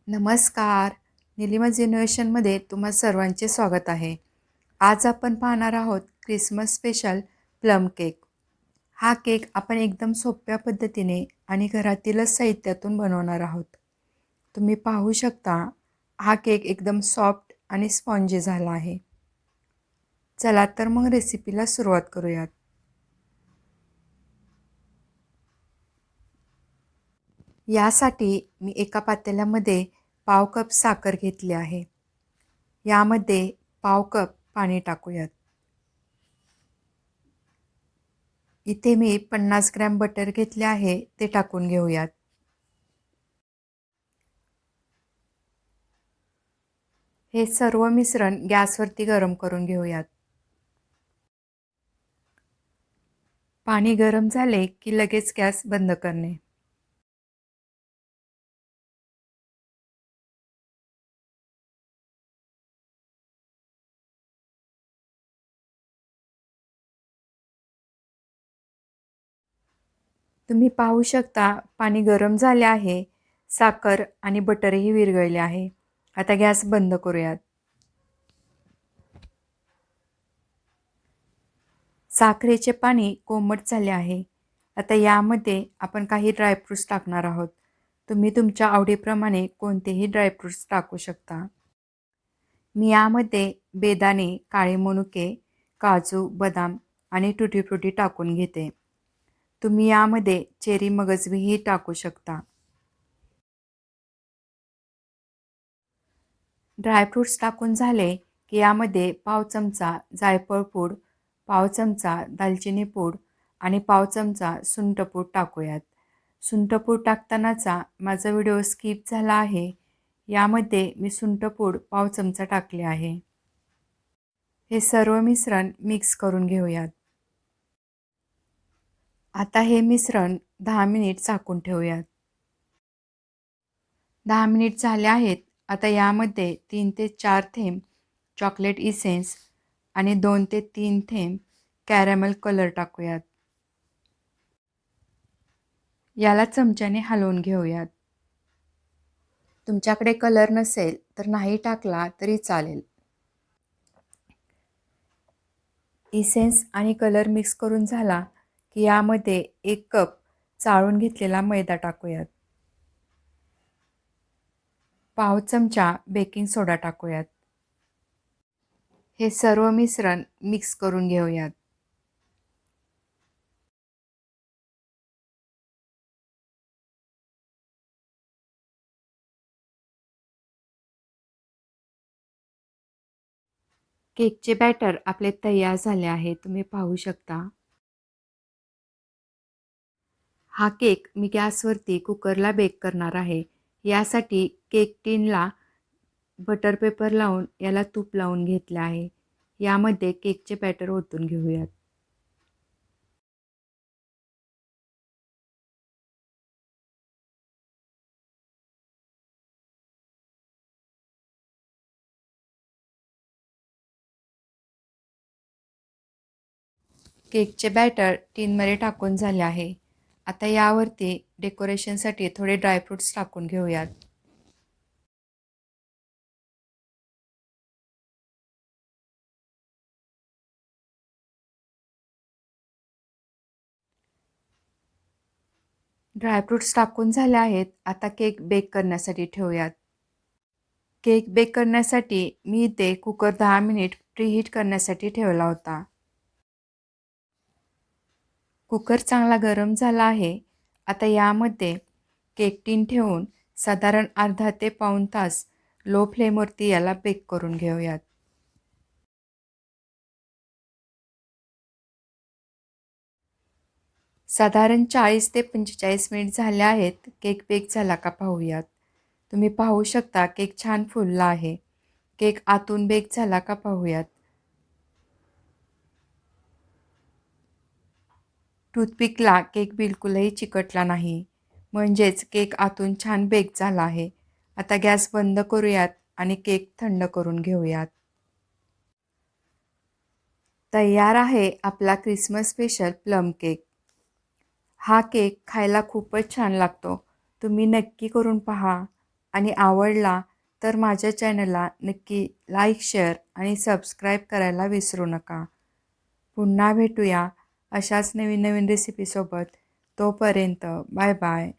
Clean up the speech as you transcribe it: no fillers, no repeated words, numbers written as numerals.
नमस्कार. निलिमा जेनरेशनमध्ये तुम्हा सर्वांचे स्वागत आहे. आज आपण पाहणार आहोत क्रिसमस स्पेशल प्लम केक. हा केक आपण एकदम सोप्या पद्धतीने आणि घरातीलच साहित्यातून बनवणार आहोत. तुम्ही पाहू शकता हा केक एकदम सॉफ्ट आणि स्पॉन्जी झाला आहे. चला तर मग रेसिपीला सुरुवात करूयात. यासाठी मी एका पातेल्यामध्ये पाव कप साखर घेतली आहे. यामध्ये पाव कप पाणी टाकूयात. इथे मी 50 ग्रॅम बटर घेतले आहे, ते टाकून घेऊयात. हे सर्व मिश्रण गॅसवरती गरम करून घेऊयात. पाणी गरम झाले की लगेच गॅस बंद करणे. तुम्ही पाहू शकता पाणी गरम झाले आहे. साखर आणि बटरही विरघळले आहे. आता गॅस बंद करूयात. साखरेचे पाणी कोमट झाले आहे. आता यामध्ये आपण काही ड्रायफ्रूट्स टाकणार आहोत. तुम्ही तुमच्या आवडीप्रमाणे कोणतेही ड्रायफ्रूट्स टाकू शकता. मी यामध्ये बेदाणे, काळे मनुके, काजू, बदाम आणि टुटी फ्रुटी टाकून घेते. तुम्ही यामध्ये चेरी मगजबीही टाकू शकता. ड्रायफ्रूट्स टाकून झाले की यामध्ये पाव चमचा जायफळ पूड, पाव चमचा दालचिनी पूड आणि पाव चमचा सुंठपूड टाकूयात. सुंठपूड टाकतानाचा माझा व्हिडिओ स्किप झाला आहे. यामध्ये मी सुंठपूड पाव चमचा टाकले आहे. हे सर्व मिश्रण मिक्स करून घेऊयात. आता हे मिश्रण 10 मिनिट झाकून ठेवूयात. 10 मिनिट झाले आहेत. आता यामध्ये 3 ते 4 थेंब चॉकलेट इसेन्स आणि 2 ते 3 थेंब कॅरॅमल कलर टाकूयात. याला चमच्याने हलवून घेऊयात. तुमच्याकडे कलर नसेल तर नाही टाकला तरी चालेल. इसेन्स आणि कलर मिक्स करून झाला की यामध्ये 1 कप चाळून घेतलेला मैदा टाकूयात. पाव चमचा बेकिंग सोडा टाकूयात. हे सर्व मिश्रण मिक्स करून घेऊयात. केकचे बॅटर आपले तयार झाले आहे. तुम्ही पाहू शकता. हा केक मी गॅसवरती कुकरला बेक करणार आहे. यासाठी केक टिनला बटर पेपर लावून याला तूप लावून घेतले आहे. यामध्ये केकचे बॅटर ओतून घेऊयात. केकचे बॅटर टिनमध्ये टाकून झाले आहे. आता यावरती डेकोरेशनसाठी थोडे ड्रायफ्रूट्स टाकून घेऊयात. ड्रायफ्रूट्स टाकून झाले आहेत. आता केक बेक करण्यासाठी ठेवूयात. केक बेक करण्यासाठी मी इथे कुकर 10 मिनिट प्रीहीट करण्यासाठी ठेवला होता. कुकर चांगला गरम झाला आहे. आता यामध्ये केक टिन ठेवून साधारण अर्धा ते पाऊण तास लो फ्लेमवरती याला बेक करून घेऊयात. साधारण 40 ते 45 मिनिट झाले आहेत. केक बेक झाला का पाहूयात. तुम्ही पाहू शकता केक छान फुलला आहे. केक आतून बेक झाला का पाहूयात. टूथपिकला केक बिलकुलही चिकटला नाही. म्हणजेच केक आतून छान बेक झाला आहे. आता गॅस बंद करूयात आणि केक थंड करून घेऊयात. तयार आहे आपला क्रिसमस स्पेशल प्लम केक. हा केक खायला खूपच छान लागतो. तुम्ही नक्की करून पहा आणि आवडला तर माझ्या चॅनलला नक्की लाईक, शेअर आणि सबस्क्राईब करायला विसरू नका. पुन्हा भेटूया अशाच नवीन नवीन रेसिपीसोबत. तोपर्यंत बाय बाय.